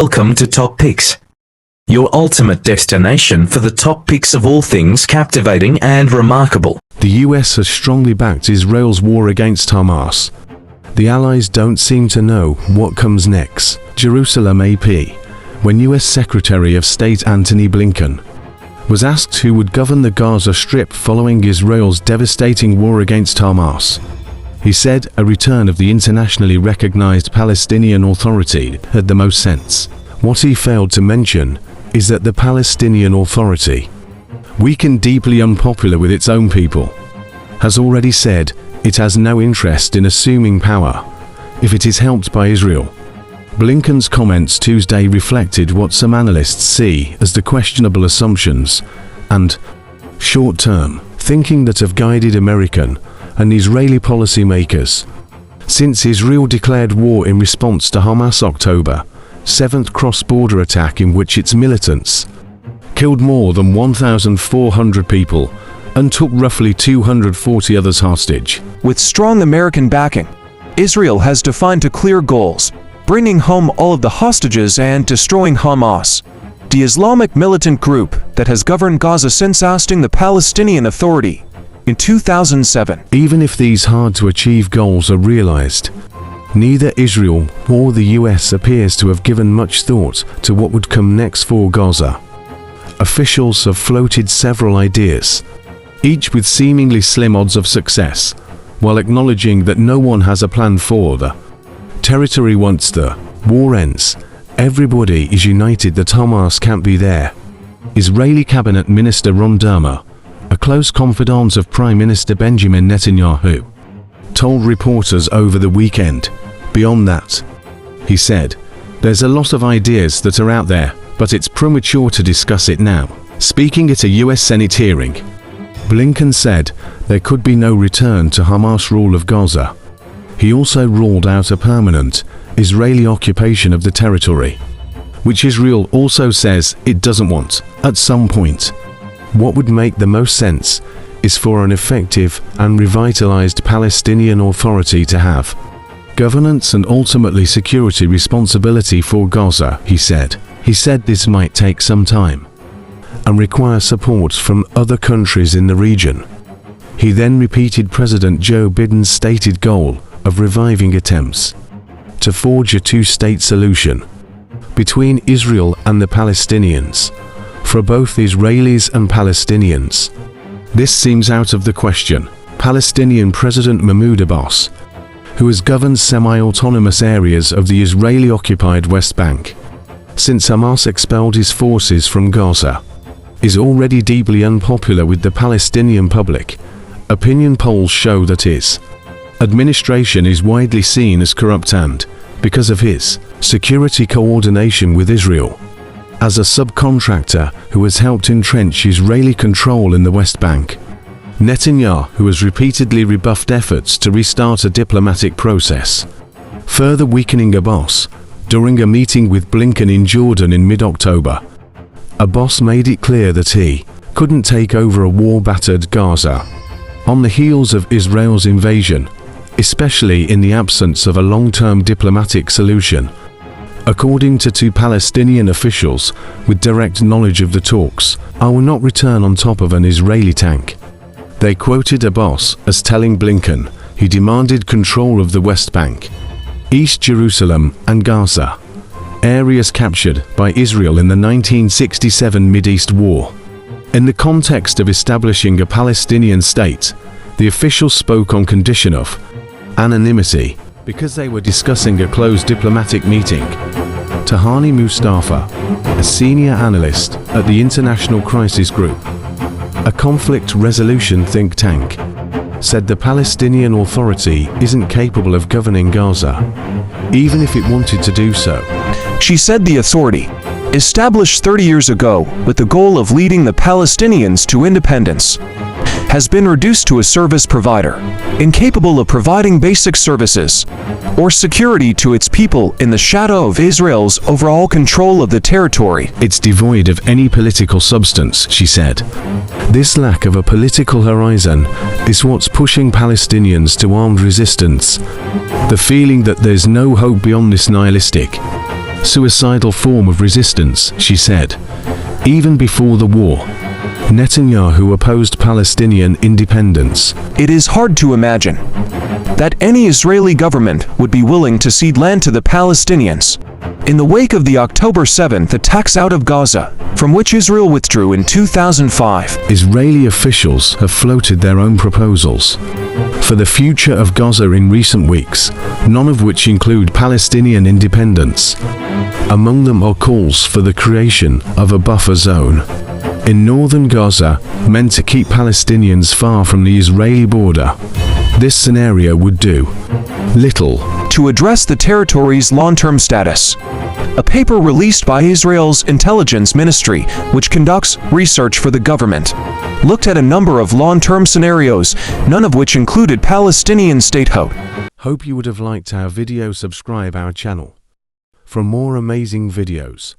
Welcome to Top Picks, your ultimate destination for the top picks of all things captivating and remarkable. The US has strongly backed Israel's war against Hamas. The Allies don't seem to know what comes next. Jerusalem AP, when US Secretary of State Antony Blinken was asked who would govern the Gaza Strip following Israel's devastating war against Hamas, he said a return of the internationally recognized Palestinian Authority had the most sense. What he failed to mention is that the Palestinian Authority, weakened deeply unpopular with its own people, has already said it has no interest in assuming power if it is helped by Israel. Blinken's comments Tuesday reflected what some analysts see as the questionable assumptions and short-term thinking that have guided American and Israeli policymakers since Israel declared war in response to Hamas October 7th cross-border attack, in which its militants killed more than 1,400 people and took roughly 240 others hostage. With strong American backing, Israel has defined two clear goals: bringing home all of the hostages and destroying Hamas, the Islamic militant group that has governed Gaza since ousting the Palestinian Authority in 2007. Even if these hard-to-achieve goals are realized, neither Israel or the US appears to have given much thought to what would come next for Gaza. Officials have floated several ideas, each with seemingly slim odds of success, while acknowledging that no one has a plan for the territory once the war ends. Everybody is united that Hamas can't be there. Israeli Cabinet Minister Ron Dermer, a close confidant of Prime Minister Benjamin Netanyahu, told reporters over the weekend. Beyond that, he said, there's a lot of ideas that are out there, but it's premature to discuss it now. Speaking at a US Senate hearing, Blinken said there could be no return to Hamas rule of Gaza. He also ruled out a permanent Israeli occupation of the territory, which Israel also says it doesn't want. At some point, what would make the most sense is for an effective and revitalized Palestinian Authority to have governance and ultimately security responsibility for Gaza, he said. He said this might take some time and require support from other countries in the region. He then repeated President Joe Biden's stated goal of reviving attempts to forge a two-state solution between Israel and the Palestinians, for both Israelis and Palestinians. This seems out of the question. Palestinian President Mahmoud Abbas, who has governed semi-autonomous areas of the Israeli-occupied West Bank since Hamas expelled his forces from Gaza, is already deeply unpopular with the Palestinian public. Opinion polls show that his administration is widely seen as corrupt and, because of his security coordination with Israel as a subcontractor who has helped entrench Israeli control in the West Bank. Netanyahu has repeatedly rebuffed efforts to restart a diplomatic process, further weakening Abbas. During a meeting with Blinken in Jordan in mid-October, Abbas made it clear that he couldn't take over a war-battered Gaza on the heels of Israel's invasion, especially in the absence of a long-term diplomatic solution. According to two Palestinian officials with direct knowledge of the talks, "I will not return on top of an Israeli tank." They quoted Abbas as telling Blinken he demanded control of the West Bank, East Jerusalem and Gaza, areas captured by Israel in the 1967 Mideast War. In the context of establishing a Palestinian state, the officials spoke on condition of anonymity because they were discussing a closed diplomatic meeting. Tahani Mustafa, a senior analyst at the International Crisis Group, a conflict resolution think tank, said the Palestinian Authority isn't capable of governing Gaza, even if it wanted to do so. She said the authority, established 30 years ago with the goal of leading the Palestinians to independence, has been reduced to a service provider, incapable of providing basic services or security to its people in the shadow of Israel's overall control of the territory. It's devoid of any political substance, she said. This lack of a political horizon is what's pushing Palestinians to armed resistance. The feeling that there's no hope beyond this nihilistic suicidal form of resistance, she said. Even before the war, Netanyahu opposed Palestinian independence. It is hard to imagine that any Israeli government would be willing to cede land to the Palestinians. In the wake of the October 7th attacks out of Gaza, from which Israel withdrew in 2005, Israeli officials have floated their own proposals for the future of Gaza in recent weeks, none of which include Palestinian independence. Among them are calls for the creation of a buffer zone in northern Gaza, meant to keep Palestinians far from the Israeli border. This scenario would do little to address the territory's long-term status. A paper released by Israel's intelligence ministry, which conducts research for the government, looked at a number of long-term scenarios, none of which included Palestinian statehood. Hope you would have liked our video. Subscribe our channel for more amazing videos.